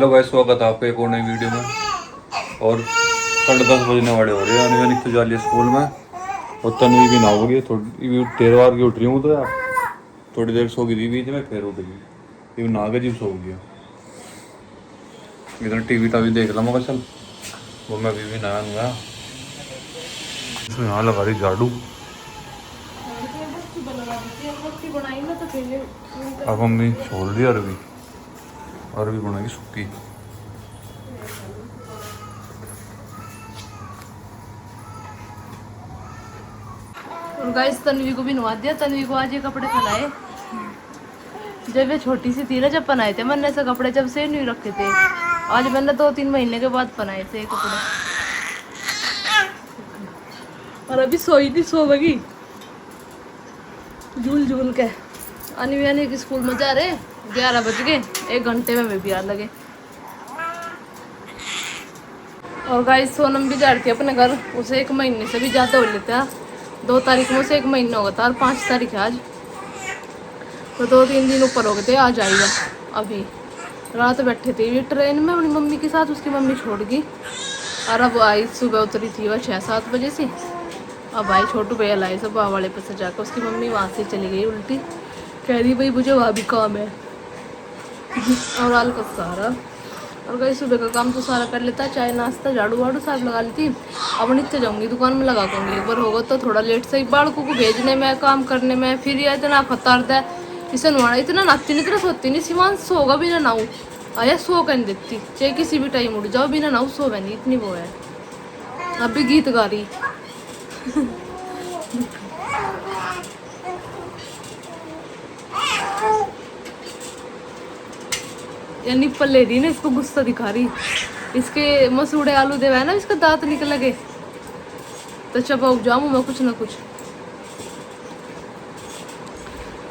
Hello guys, स्वागत है आपका एक और नई वीडियो में। और 10:30 बजने वाले हो रहे हैं। अनविया निकल जा रही है स्कूल में और तन्वी भी ना होगी। थोड़ी देर बाद की उठ रही हूँ तो यार थोड़ी देर सो गई थी बीच में, फिर उठ गई। ना के जी सो गया। इधर टीवी टावी देख ला मगर चल वो मैं भी नया हुआ यहाँ लगा रही झाड़ू। अब मम्मी छोड़ दी अरबी बनाएगी सूखी। गाइस तन्वी को भी नवा दिया। तन्वी को आज ये कपड़े खिलाए। जब ये छोटी सी थी ना, जब पहनाए थे मैंने ऐसे कपड़े, जब से नहीं रखे थे। आज मैंने 2-3 महीने के बाद पहनाए थे कपड़े। और अभी सोई थी, सोएगी झूल झूल के। अनविया ने स्कूल में जा रहे 11 बज गए, 1 घंटे में भी आ लगे। और गाइस सोनम भी जा रही थी अपने घर। उसे 1 महीने से भी ज़्यादा हो लेता। 2 तारीख में उसे 1 महीना होगा था और 5 तारीख है आज, तो 2-3 दिन ऊपर हो गए थे। आ जाएगा। अभी रात बैठे थे भी ट्रेन में अपनी मम्मी के साथ, उसकी मम्मी छोड़ गई। और अब आई, सुबह उतरी थी वह 6-7 बजे से। अब आई छोटू भैया लाए सब वाले पे से जाकर। उसकी मम्मी वहाँ से चली गई उल्टी, कह रही भाई मुझे वहाँ भी काम है। और आल का सारा और गई सुबह का काम तो सारा कर लेता, चाय नाश्ता झाड़ू वाड़ू साफ लगा लेती। अब नीचे जाऊंगी दुकान में लगा दूंगी। एक बार होगा तो थोड़ा लेट से बाड़कों को भेजने में, काम करने में। फिर ये इतना फतारदा है इसे नवाना। इतना नाती नहीं, इतना सोती नहीं। सीमान सोगा भी ना नाऊ आया, सो कर नहीं देती। चाहे किसी भी टाइम उठ जाओ बिना नाऊ सो नहीं, इतनी वो है। अब भी गीत गा रही। या निप्पल ले रही ना, इसको गुस्सा दिखा रही। इसके मसूड़े आलू देवा है ना, इसका दांत निकल लगे तो चबा उग जाऊँ मैं कुछ ना कुछ।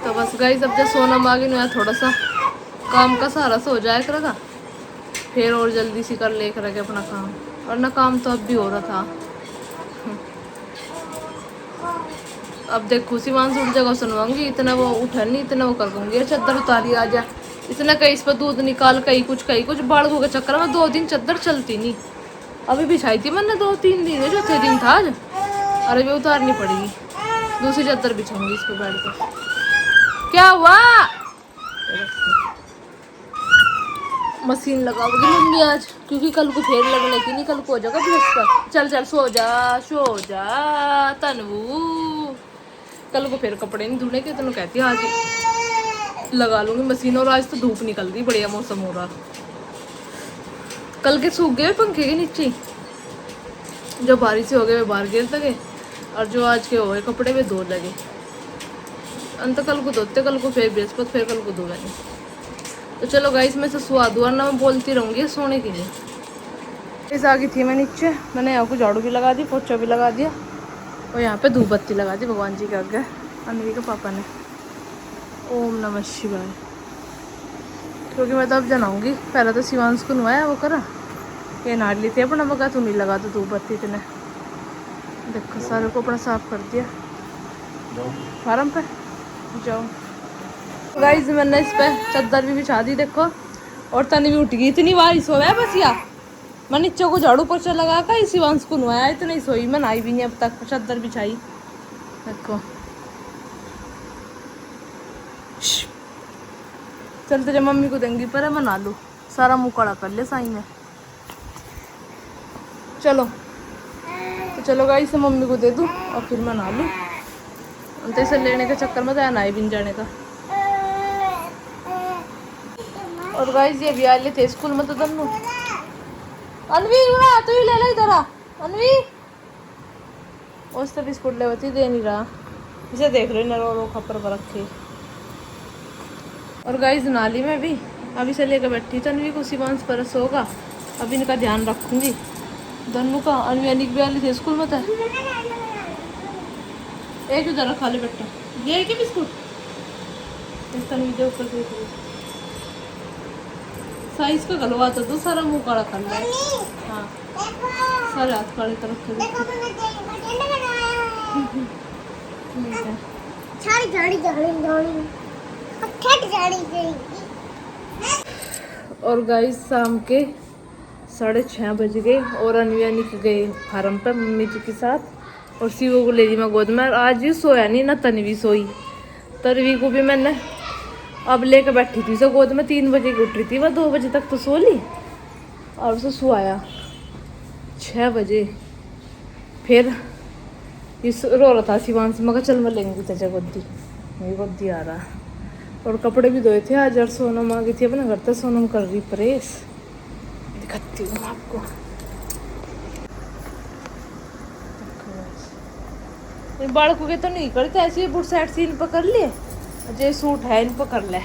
तो बस गाइस अब जब सोनम आ गई ना, थोड़ा सा काम का सहारा से हो जाया करेगा, फिर और जल्दी सी कर ले करेगा अपना काम। और ना काम तो अब भी हो रहा था। अब देखो सीमान से उठ जगह सुनवाऊंगी। इतना वो उठा नहीं, इतना वो कर दूंगी। चद्दर उतारी आ जा, इसने कहीं इस पर दूध निकाल, कहीं कुछ बाड़कों के चक्कर में 2 दिन चद्दर चलती नहीं। अभी बिछाई थी मैंने 2-3 दिन है, चौथे दिन था आज। अरे भी उतारनी पड़ेगी, दूसरी चद्दर बिछाऊंगी इस पर बैठ कर। क्या हुआ? मशीन लगाओगी मम्मी आज, क्योंकि कल को फिर लगने की नहीं, कल को हो जाएगा बृहस्पति। चल चल सो जा तनवू, कल को फिर कपड़े नहीं धुने के। तेनों कहती आज लगा लूंगी मशीन। और आज तो धूप निकल रही, बढ़िया मौसम हो रहा। कल के सूख गए पंखे के नीचे, जो बारिश से हो गए वे बाहर गिर लगे, और जो आज के हो गए कपड़े वे धो लगे। अंत कल को धोते, कल को फिर बृहस्पति, फिर कल को धो लेंगे। तो चलो गाइस मैं से सुहा दूँ, वरना मैं बोलती रहूँगी सोने के लिए। इस आ गई थी मैं नीचे, मैंने यहाँ को झाड़ू भी लगा दी, पोछा भी लगा दिया, और यहाँ पे धूप बत्ती लगा दी भगवान जी के आगे अनवी के पापा ने। ओम नमः शिवाय। क्योंकि मैं तो अब जनाऊँगी। पहले तो शिवांश को नवाया, वो करा ये नाड़ ली थी अपना, मगा तुम ही लगा दो धूप बत्ती। इतने देखो सारे को अपना साफ कर दिया फार्म पे। जाओ गाइस मैंने इस पे चद्दर भी बिछा दी देखो। और तन्वी उठ गई, इतनी बारिश हो है बस। या मैं नीचे को झाड़ू पोछा लगा कर शिवांश को नवाया, इतना ही सोई। मैं नहाई भी नहीं अब तक, चद्दर बिछाई देखो। चलते जब मम्मी को देंगी पर मैं नहा लूँ, सारा मुँह कड़ा कर ले साई में। चलो तो चलो गाइस मम्मी को दे दूँ और फिर मैं नहा लूँ। तो इसे लेने के चक्कर में तो नहाई भी नहीं जाने का। और गाइस ये भी आ ले थे स्कूल में तो दोनों। अनवी तो ही ले ला इधर आ अनवी। उस बिस्कुट ले होती दे नहीं रहा, इसे देख लो ना रो खपर पर रखे। और गाइस नाली में भी अभी से लेकर बैठी तन्वी को, शिवांश पर सोगा। अभी इनका ध्यान रखूंगी दोनों का। अनवी अनिक भी आ ली थी स्कूल में था। एक उधर खा ले बेटा, ये क्या बिस्कुट इस तन्वी के ऊपर देख लो। साइज का गलवा तो दो, सारा मुंह काला कर ले। हाँ सारे हाथ काले तरफ के और गाइस शाम के 6:30 बज गए और अनविया निकल गए फार्म पे मम्मी जी के साथ और शिवो को ले ली मैं गोद में। आज ही सोया नहीं ना तन्वी सोई। तन्वी को भी मैंने अब लेके बैठी थी उसे गोद में। 3 बजे की उठ रही थी वह, 2 बजे तक तो सो ली और उसे सुआया 6 बजे। फिर इस रो रहा था शिवांश, मैं कहा चल मैं लेंगी तेजा गोदी, मेरी गोदी आ रहा। और कपड़े भी धोए थे आज और सोनम आ गई थी अपने घर तक। सोनम कर रही प्रेस, दिखाती हूँ आपको। इन बालकों के तो नहीं करते ऐसे, बुट साइड से इन पर कर लिए, जो सूट है इन पर कर ले।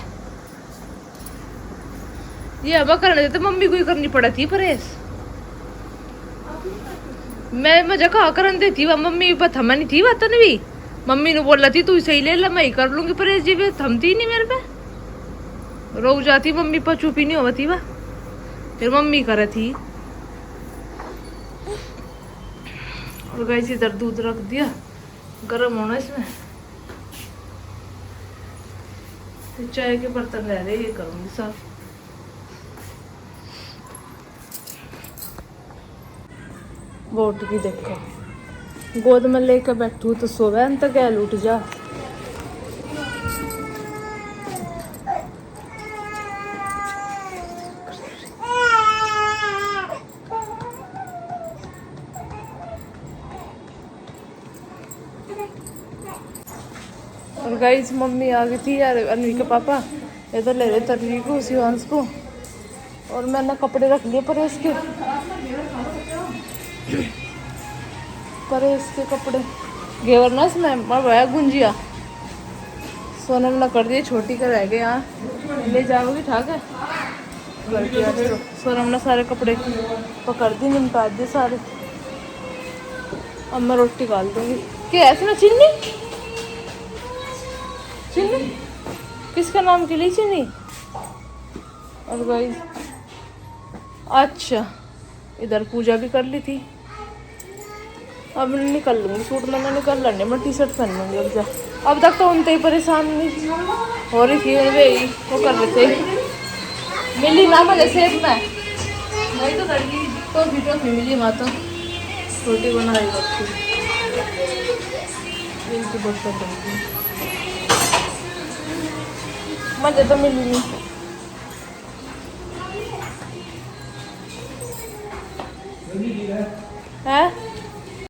ये अब करने देते, मम्मी को ही करनी पड़ा थी प्रेस। मैं मजा कहा करन देती वह, मम्मी पर थमा नहीं थी वह तन्वी। मम्मी ने बोला थी तू सही ले ला, मैं ही कर लूंगी प्रेस जी। वे थमती नहीं मेरे पे, रोक जाती मम्मी पर, चुपी नहीं होती वह। फिर मम्मी करे थी। और गाइस इधर दूध रख दिया गर्म होना इसमें, तो चाय के बर्तन रह रहे ये करूंगी साफ। बोट की देखो, गोद में लेकर बैठू तो सोवे अंत गैल उठ जा। और गाइस मम्मी आ गई थी यार, अनवी के पापा इधर ले रहे तन्वी को शिवांश को। और मैंने कपड़े रख लिए परेश के, परेश के कपड़े घेवर ना इसमें मरवाया गुंजिया। सोनम ने कर दिए, छोटी का रह गए यहाँ ले जाओगी ठाक है घर के। आज तो सोनम ने सारे कपड़े पकड़ दी, निपटा दिए सारे। अब मैं रोटी डाल दूंगी। क्या ऐसे ना चीनी, चीनी किसका नाम के लिए चीनी। और गाइस अच्छा इधर पूजा भी कर ली थी। अब निकल लूंगी, सूट मैंने निकल लेने, मैं टी शर्ट पहन लूंगी अब जा। अब तक तो उनते ही परेशान नहीं हो रही थी वे, वो कर रहे थे। मिली ना मुझे सेब में नहीं तो लड़की तो वीडियो में मिली माता रोटी बना रही रखी इनकी बोतल मुझे तो मिली नहीं। है